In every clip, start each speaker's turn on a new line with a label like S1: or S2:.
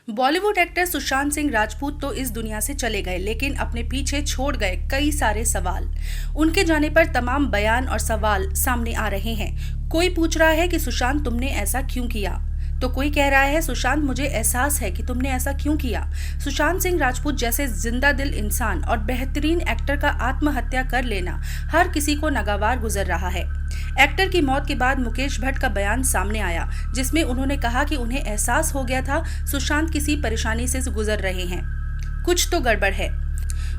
S1: Bollywood actor Sushant Singh Rajput तो इस दुनिया से चले गए, लेकिन अपने पीछे छोड़ गए कई सारे सवाल। उनके जाने पर तमाम बयान और सवाल सामने आ रहे हैं। कोई पूछ रहा है कि सुशांत तुमने ऐसा क्यों किया, तो कोई कह रहा है सुशांत मुझे एहसास है कि तुमने ऐसा क्यों किया। सुशांत सिंह राजपूत जैसे जिंदा दिल इंसान और बेहतरीन एक्टर का आत्महत्या कर लेना हर किसी को नागवार गुजर रहा है। एक्टर की मौत के बाद मुकेश भट्ट का बयान सामने आया, जिसमें उन्होंने कहा कि उन्हें एहसास हो गया था सुशांत किसी परेशानी से गुजर रहे हैं, कुछ तो गड़बड़ है।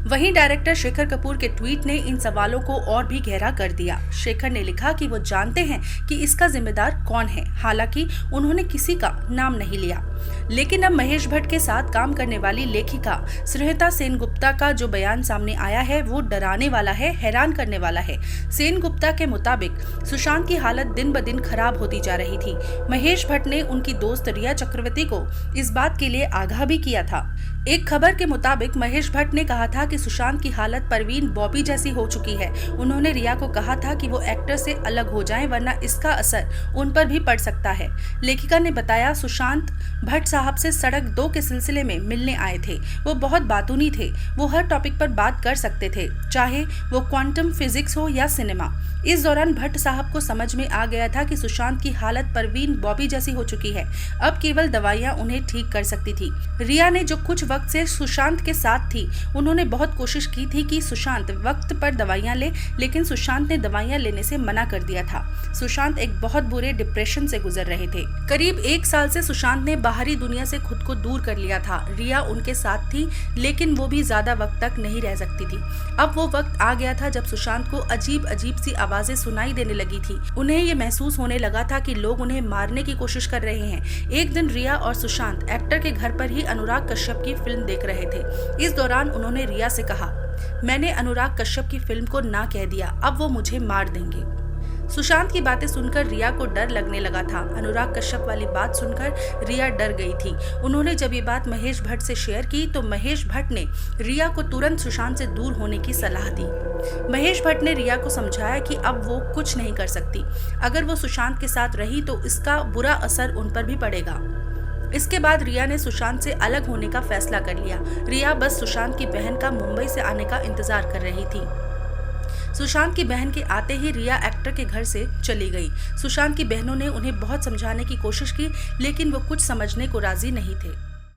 S1: वहीं डायरेक्टर शेखर कपूर के ट्वीट ने इन सवालों को और भी गहरा कर दिया। शेखर ने लिखा कि वो जानते हैं कि इसका जिम्मेदार कौन है, हालांकि उन्होंने किसी का नाम नहीं लिया। लेकिन अब महेश भट्ट के साथ काम करने वाली लेखिका श्वेता सेनगुप्ता का जो बयान सामने आया है वो डराने वाला है, हैरान करने वाला है। सेनगुप्ता के मुताबिक सुशांत की हालत दिन ब दिन खराब होती जा रही थी। महेश भट्ट ने उनकी दोस्त रिया चक्रवर्ती को इस बात के लिए आगाह भी किया था। एक खबर के मुताबिक महेश भट्ट ने कहा था कि सुशांत की हालत परवीन बॉबी जैसी हो चुकी है। उन्होंने रिया को कहा था कि वो एक्टर से अलग हो जाएं, वरना इसका असर उन पर भी पड़ सकता है। लेखिका ने बताया, सुशांत भट्ट साहब से सड़क 2 के सिलसिले में मिलने आए थे। वो बहुत बातूनी थे, वो हर टॉपिक पर बात कर सकते थे, चाहे वो क्वांटम फिजिक्स हो या सिनेमा। इस दौरान भट्ट साहब को समझ में आ गया था कि सुशांत की हालत परवीन बॉबी जैसी हो चुकी है, अब केवल दवाइयां उन्हें ठीक कर सकती थी। रिया ने जो कुछ वक्त से सुशांत के साथ थी, उन्होंने बहुत कोशिश की थी कि सुशांत वक्त पर दवाइयां ले, लेकिन सुशांत ने दवाइयां लेने से मना कर दिया था। सुशांत एक बहुत बुरे डिप्रेशन से गुजर रहे थे। करीब 1 साल से सुशांत ने बाहरी दुनिया से खुद को दूर कर लिया था। रिया उनके साथ थी, लेकिन वो भी ज्यादा वक्त तक नहीं रह सकती थी। अब वो वक्त आ गया था जब सुशांत को अजीब अजीब सी आवाजें सुनाई देने लगी थी। उन्हें ये महसूस होने लगा था कि लोग उन्हें मारने की कोशिश कर रहे हैं। एक दिन रिया और सुशांत एक्टर के घर पर ही अनुराग कश्यप की फिल्म देख रहे थे। इस दौरान उन्होंने रिया से कहा, मैंने अनुराग कश्यप की फिल्म को ना कह दिया, अब वो मुझे मार देंगे। सुशांत की बातें सुनकर रिया को डर लगने लगा था। अनुराग कश्यप वाली बात सुनकर रिया डर गई थी। उन्होंने जब ये बात महेश भट्ट से शेयर की तो महेश भट्ट ने रिया को तुरंत सुशांत से दूर होने की सलाह दी। महेश भट्ट ने रिया को समझाया कि अब वो कुछ नहीं कर सकती। अगर वो सुशांत के साथ रही तो इसका बुरा असर उन पर भी पड़ेगा। इसके बाद रिया ने सुशांत से अलग होने का फैसला कर लिया। रिया बस सुशांत की बहन का मुंबई से आने का इंतजार कर रही थी। सुशांत की बहन के आते ही रिया एक्टर के घर से चली गई। सुशांत की बहनों ने उन्हें बहुत समझाने की कोशिश की, लेकिन वो कुछ समझने को राजी नहीं थे।